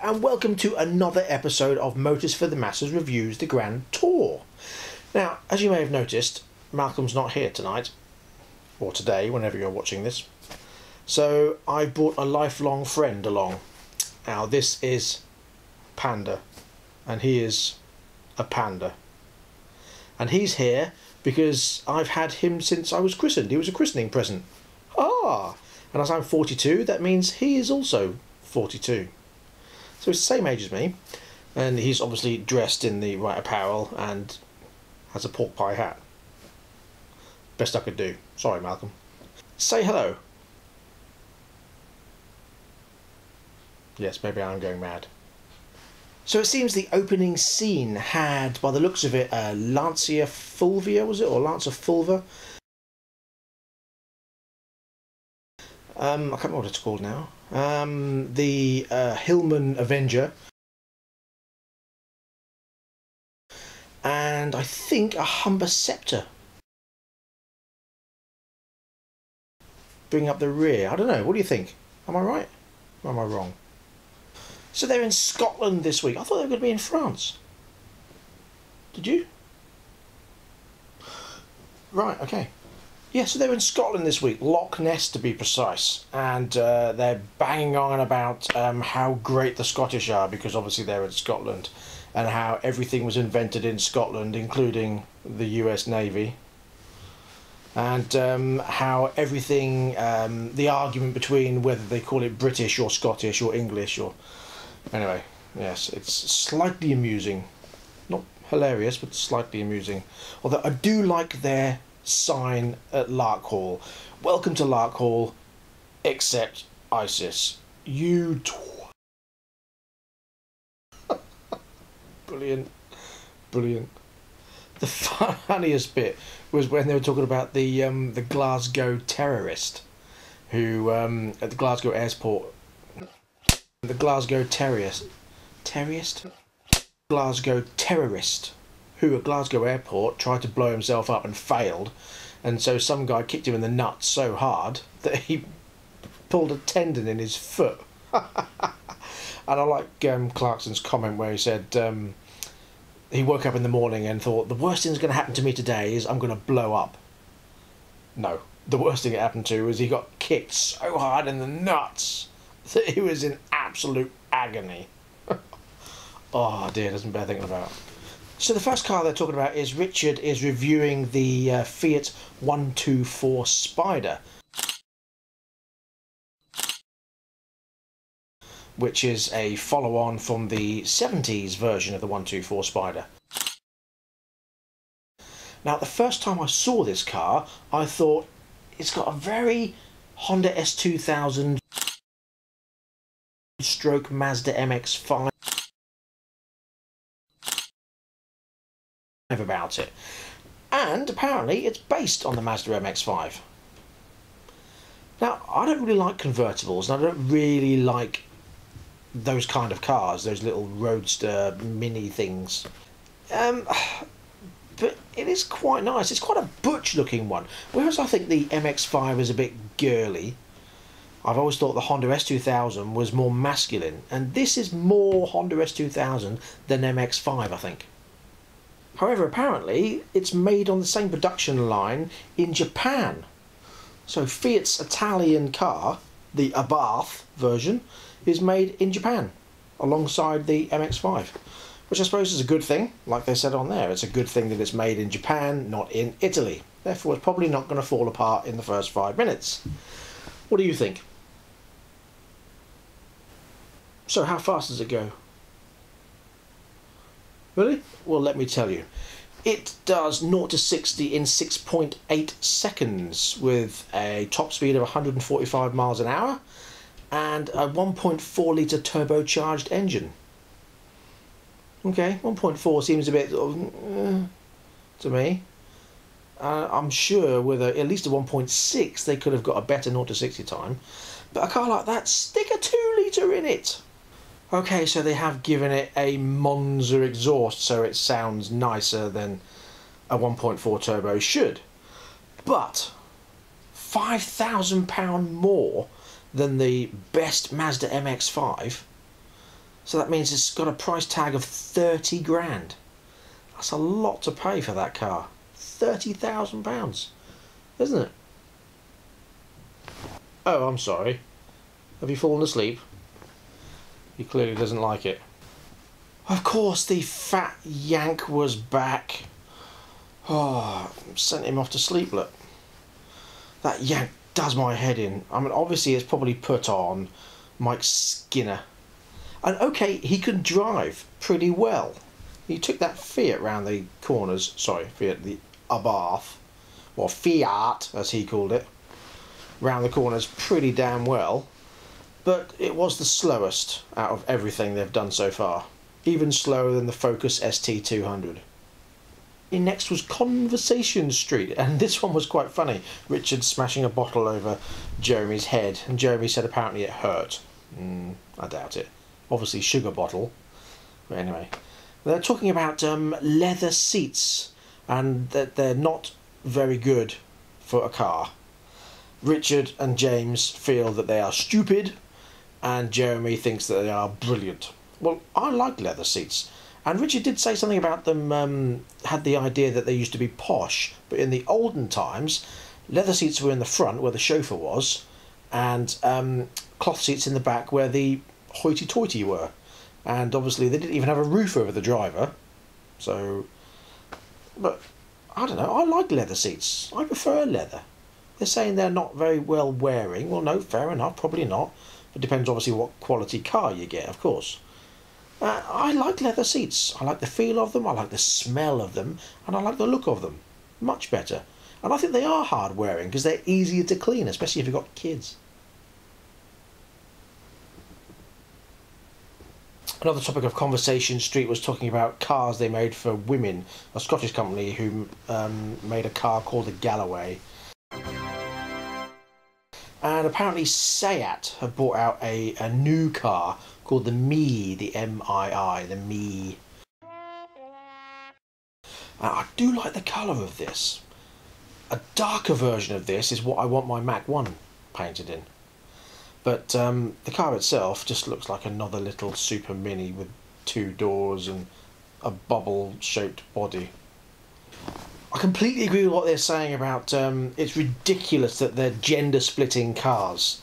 and welcome to another episode of Motors for the Masses Reviews the Grand Tour. Now, as you may have noticed, Malcolm's not here tonight, or today, whenever you're watching this. So I brought a lifelong friend along. Now this is Panda, and he is a panda. And he's here because I've had him since I was christened. He was a christening present. Ah! And as I'm 42, that means he is also 42. So he's the same age as me, and he's obviously dressed in the right apparel and has a pork pie hat. Best I could do. Sorry, Malcolm. Say hello. Yes, maybe I'm going mad. So it seems the opening scene had, by the looks of it, Lancia Fulvia, was it? Or Lancia Fulva? I can't remember what it's called now. The Hillman Avenger. And I think a Humber Scepter. Bring up the rear. I don't know. What do you think? Am I right? Or am I wrong? So they're in Scotland this week. I thought they were going to be in France. Did you? Right, okay. Yeah, so they're in Scotland this week, Loch Ness to be precise, and they're banging on about how great the Scottish are, because obviously they're in Scotland, and how everything was invented in Scotland, including the US Navy, and how everything, the argument between whether they call it British or Scottish or English or... Anyway, yes, it's slightly amusing. Not hilarious, but slightly amusing. Although I do like their sign at Larkhall. Welcome to Larkhall, except ISIS. You Brilliant. Brilliant. The funniest bit was when they were talking about the Glasgow terrorist who at the Glasgow airport, the Glasgow terrorist who at Glasgow airport tried to blow himself up and failed, and so some guy kicked him in the nuts so hard that he pulled a tendon in his foot. And I like Clarkson's comment where he said he woke up in the morning and thought, the worst thing that's going to happen to me today is I'm going to blow up. No, the worst thing that happened to was he got kicked so hard in the nuts that he was in absolute agony. Oh dear, doesn't bear thinking about. So the first car they're talking about is Richard is reviewing the Fiat 124 Spider, which is a follow-on from the 70s version of the 124 Spider. Now, the first time I saw this car, I thought it's got a very Honda S2000 stroke Mazda Mx5 about it, and apparently it's based on the Mazda Mx5. Now, I don't really like convertibles, and I don't really like those kind of cars, those little roadster mini things, but it is quite nice. It's quite a butch looking one, whereas I think the MX5 is a bit girly. I've always thought the Honda S2000 was more masculine, and this is more Honda S2000 than MX5, I think. However, apparently it's made on the same production line in Japan. So Fiat's Italian car, the Abarth version, is made in Japan alongside the MX5, which I suppose is a good thing. Like they said on there, it's a good thing that it's made in Japan, not in Italy. Therefore, it's probably not going to fall apart in the first 5 minutes. What do you think? So how fast does it go? Really? Well, let me tell you. It does 0 to 60 in 6.8 seconds with a top speed of 145 miles an hour and a 1.4 litre turbocharged engine. Okay, 1.4 seems a bit to me. I'm sure with at least a 1.6 they could have got a better 0 to 60 time. But a car like that, stick a 2 litre in it. Okay, so they have given it a Monza exhaust, so it sounds nicer than a 1.4 turbo should. But £5,000 more than the best Mazda MX-5 So that means it's got a price tag of 30 grand. That's a lot to pay for that car. £30,000, isn't it? Oh, I'm sorry. Have you fallen asleep? He clearly doesn't like it. Of course, the fat yank was back. Oh, sent him off to sleep, look. That yank does my head in. I mean, obviously it's probably put on Mike Skinner. And okay, he can drive pretty well. He took that Fiat round the corners. Sorry, Fiat, the Abarth. Or Fiat, as he called it. Round the corners pretty damn well. But it was the slowest out of everything they've done so far. Even slower than the Focus ST200. Next was Conversation Street, and this one was quite funny. Richard smashing a bottle over Jeremy's head, and Jeremy said apparently it hurt. I doubt it. Obviously sugar bottle. But anyway, they're talking about leather seats, and that they're not very good for a car. Richard and James feel that they are stupid, and Jeremy thinks that they are brilliant. Well, I like leather seats. And Richard did say something about them, had the idea that they used to be posh, but in the olden times, leather seats were in the front where the chauffeur was, and cloth seats in the back where the hoity-toity were. And obviously they didn't even have a roof over the driver, so... But, I don't know, I like leather seats. I prefer leather. They're saying they're not very well wearing. Well, no, fair enough, probably not. It depends obviously what quality car you get, of course. I like leather seats. I like the feel of them, I like the smell of them, and I like the look of them. Much better. And I think they are hard wearing because they're easier to clean, especially if you've got kids. Another topic of Conversation Street was talking about cars they made for women. A Scottish company who made a car called the Galloway. And apparently Seat have brought out a new car called the Me, the M-I-I, the Me. I do like the colour of this. A darker version of this is what I want my Mach 1 painted in. But the car itself just looks like another little super mini with 2 doors and a bubble-shaped body. I completely agree with what they're saying about it's ridiculous that they're gender-splitting cars.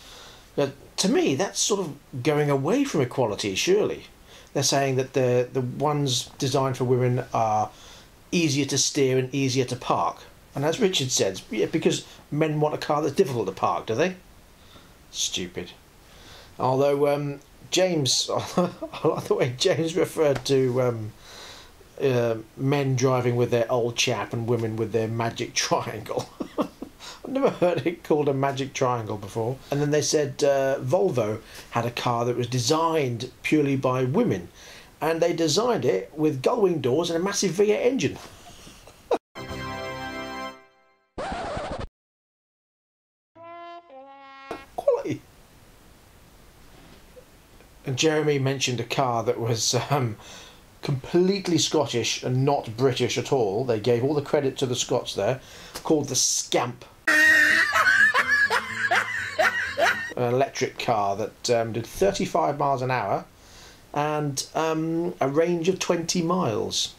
But to me, that's sort of going away from equality, surely. They're saying that the ones designed for women are easier to steer and easier to park. And as Richard said, yeah, because men want a car that's difficult to park, do they? Stupid. Although James, I like the way James referred to men driving with their old chap and women with their magic triangle. I've never heard it called a magic triangle before. And then they said Volvo had a car that was designed purely by women, and they designed it with gull-wing doors and a massive V8 engine. Quality. And Jeremy mentioned a car that was completely Scottish and not British at all. They gave all the credit to the Scots there, called the Scamp. An electric car that did 35 miles an hour and a range of 20 miles.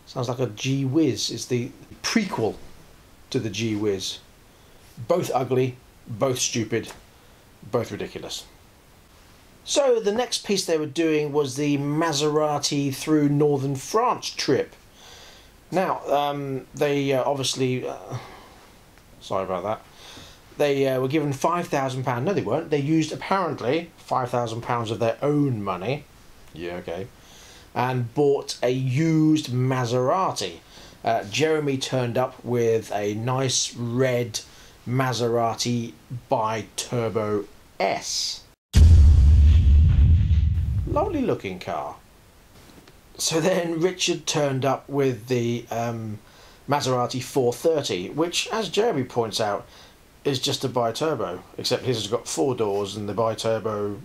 Sounds like a G-Whiz. It's the prequel to the G-Whiz. Both ugly, both stupid, both ridiculous. So the next piece they were doing was the Maserati through northern France trip. Now, they obviously... sorry about that. They were given £5,000. No, they weren't. They used, apparently, £5,000 of their own money. Yeah, okay. And bought a used Maserati. Jeremy turned up with a nice red Maserati Bi-Turbo S. Lovely looking car. So then Richard turned up with the Maserati 430, which, as Jeremy points out, is just a bi-turbo, except his has got 4 doors and the bi-turbo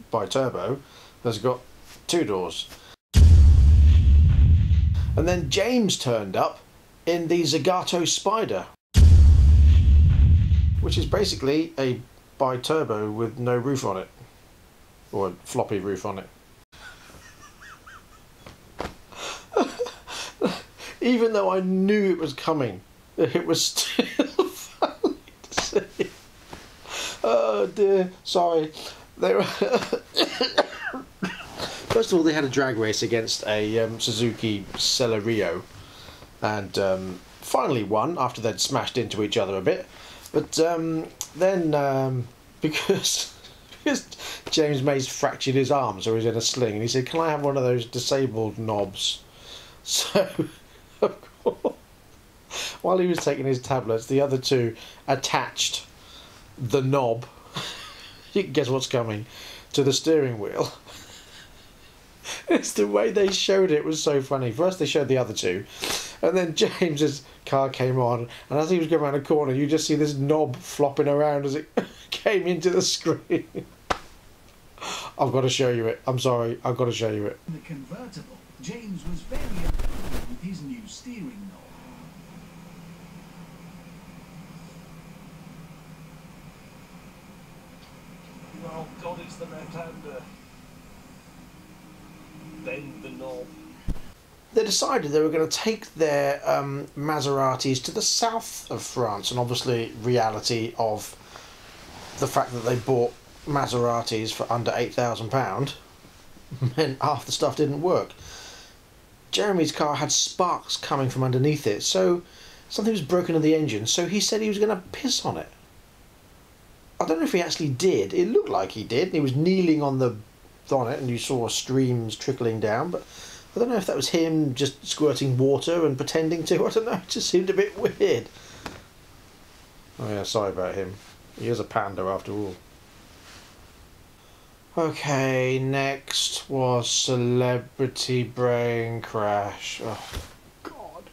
has got 2 doors. And then James turned up in the Zagato Spider, which is basically a bi-turbo with no roof on it, or a floppy roof on it. Even though I knew it was coming, it was still funny to see. Oh dear, sorry. They were First of all, they had a drag race against a Suzuki Celerio, and finally won after they'd smashed into each other a bit. But then, because James May's fractured his arm, so he's in a sling, and he said, "Can I have one of those disabled knobs?" So, of course, while he was taking his tablets, the other two attached the knob. You can guess what's coming, to the steering wheel. It's the way they showed it was so funny. First they showed the other two, and then James's car came on, and as he was going around a corner, you just see this knob flopping around as it came into the screen. I've got to show you it. I'm sorry, I've got to show you it. In the convertible, James was very impressed with his new steering knob. Well, God, it's the left-hander. Bend the knob. They decided they were going to take their Maseratis to the south of France, and obviously reality of the fact that they bought Maseratis for under £8,000 meant half the stuff didn't work. Jeremy's car had sparks coming from underneath it, so something was broken in the engine, so he said he was going to piss on it. I don't know if he actually did. It looked like he did. He was kneeling on it, and you saw streams trickling down, but I don't know if that was him just squirting water and pretending to. I don't know. It just seemed a bit weird. Oh yeah, sorry about him. He is a panda after all. Okay, next was Celebrity Brain Crash. Oh God,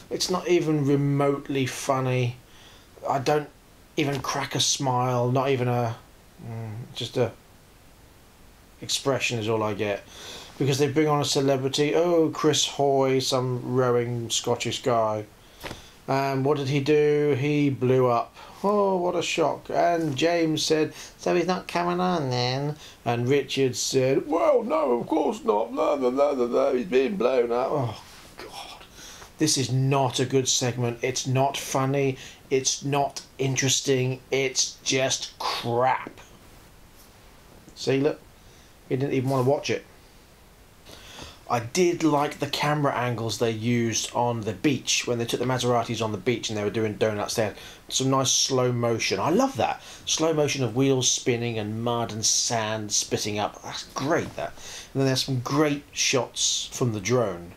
it's not even remotely funny. I don't even crack a smile. Not even just a expression is all I get, because they bring on a celebrity. Oh, Chris Hoy, some rowing Scottish guy, and what did he do? He blew up. Oh, what a shock. And James said, "So he's not coming on then?" And Richard said, "Well, no, of course not. No, he's being blown up." Oh God, this is not a good segment. It's not funny, it's not interesting, it's just crap. See, look, he didn't even want to watch it. I did like the camera angles they used on the beach when they took the Maseratis on the beach and they were doing donuts. They had some nice slow motion. I love that. Slow motion of wheels spinning and mud and sand spitting up. That's great, that. And then there's some great shots from the drone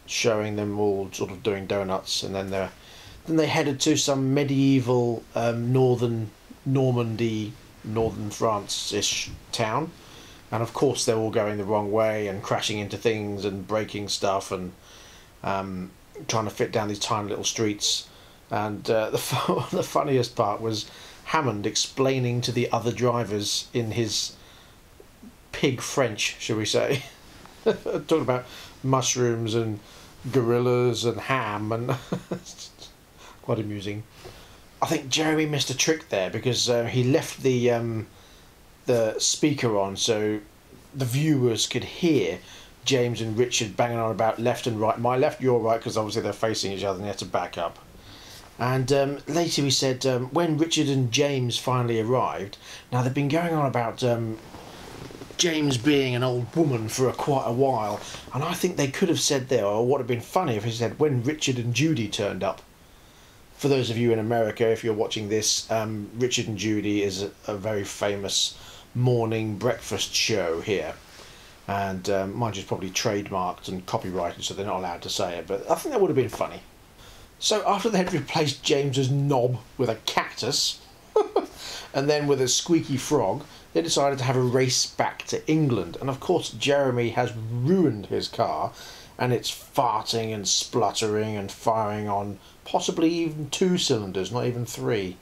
showing them all sort of doing donuts, and then they headed to some medieval northern France-ish town. And of course they're all going the wrong way and crashing into things and breaking stuff and trying to fit down these tiny little streets. And the funniest part was Hammond explaining to the other drivers in his pig French, shall we say, talking about mushrooms and gorillas and ham, and quite amusing. I think Jeremy missed a trick there, because he left the speaker on so the viewers could hear James and Richard banging on about left and right, my left, your right, because obviously they're facing each other and they had to back up. And later he said when Richard and James finally arrived, now they've been going on about James being an old woman for quite a while, and I think they could have said there, or what would have been funny if he said when Richard and Judy turned up. For those of you in America, if you're watching this, Richard and Judy is a very famous morning breakfast show here, and mind you, it's probably trademarked and copyrighted, so they're not allowed to say it, but I think that would have been funny. So after they had replaced James's knob with a cactus and then with a squeaky frog, they decided to have a race back to England. And of course Jeremy has ruined his car, and it's farting and spluttering and firing on possibly even 2 cylinders, not even 3.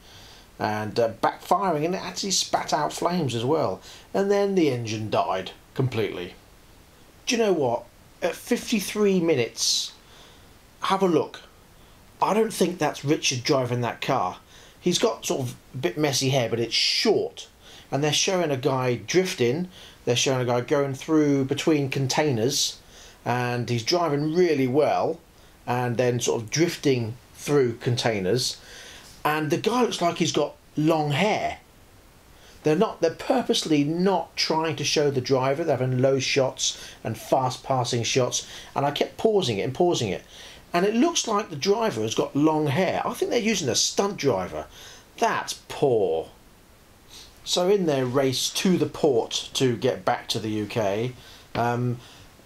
And backfiring, and it actually spat out flames as well. And then the engine died completely. Do you know what? At 53 minutes, have a look. I don't think that's Richard driving that car. He's got sort of a bit messy hair, but it's short. And they're showing a guy drifting. They're showing a guy going through between containers, and he's driving really well. and then sort of drifting through containers. And the guy looks like he's got long hair. They're purposely not trying to show the driver. They're having low shots and fast passing shots, and I kept pausing it and pausing it, and it looks like the driver has got long hair. I think they're using a stunt driver. That's poor. So in their race to the port to get back to the UK,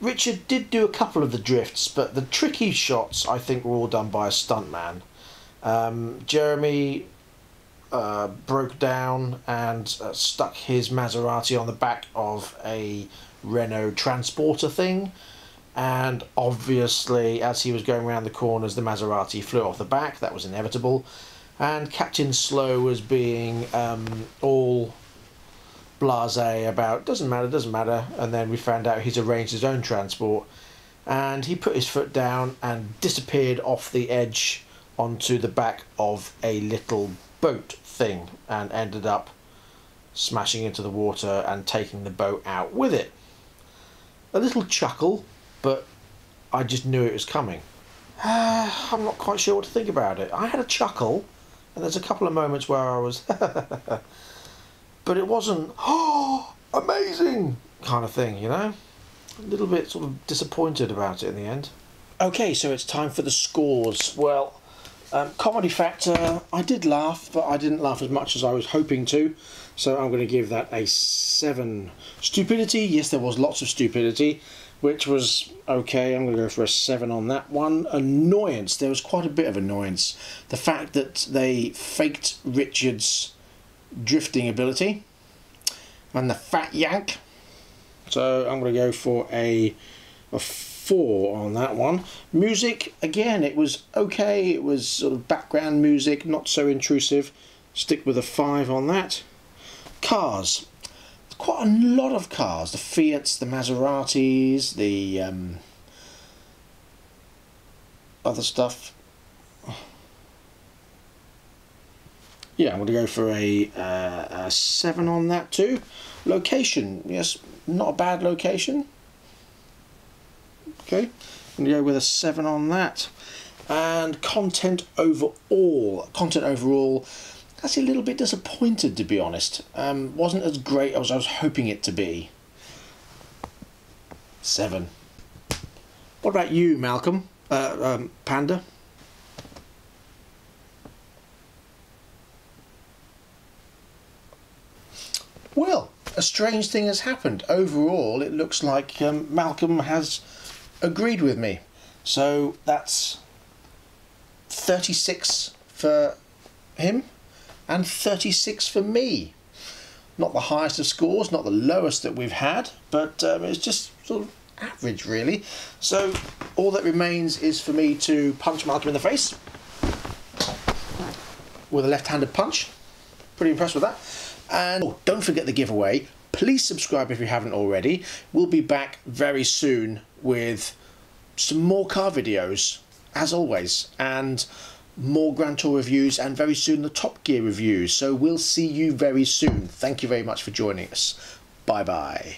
Richard did do a couple of the drifts, but the tricky shots I think were all done by a stuntman. Jeremy broke down and stuck his Maserati on the back of a Renault Transporter thing, and obviously as he was going around the corners the Maserati flew off the back. That was inevitable, and Captain Slow was being all blasé about doesn't matter, and then we found out he's arranged his own transport, and he put his foot down and disappeared off the edge onto the back of a little boat thing and ended up smashing into the water and taking the boat out with it. A little chuckle, but I just knew it was coming. I'm not quite sure what to think about it. I had a chuckle, and there's a couple of moments where I was but it wasn't oh amazing kind of thing, you know. A little bit sort of disappointed about it in the end. Okay, so it's time for the scores. Well, comedy factor, I did laugh, but I didn't laugh as much as I was hoping to, so I'm going to give that a 7. Stupidity, yes, there was lots of stupidity, which was okay. I'm going to go for a 7 on that one. Annoyance, there was quite a bit of annoyance. The fact that they faked Richard's drifting ability and the fat yank, so I'm going to go for a 4 on that one. Music, again, it was okay. It was sort of background music, not so intrusive. Stick with a 5 on that. Cars, quite a lot of cars. The Fiats, the Maseratis, the other stuff. Yeah, I'm going to go for a 7 on that too. Location, yes, not a bad location. Okay, I'm going to go with a 7 on that. And content overall, that's a little bit disappointed, to be honest. Wasn't as great as I was hoping it to be. 7. What about you, Malcolm? Panda? Well, a strange thing has happened. Overall, it looks like Malcolm has agreed with me. So that's 36 for him and 36 for me. Not the highest of scores, not the lowest that we've had, but it's just sort of average, really. So all that remains is for me to punch Malcolm in the face with a left-handed punch. Pretty impressed with that. And don't forget the giveaway. Please subscribe if you haven't already. We'll be back very soon with some more car videos, as always, and more Grand Tour reviews, and very soon the Top Gear reviews. So we'll see you very soon. Thank you very much for joining us. Bye bye.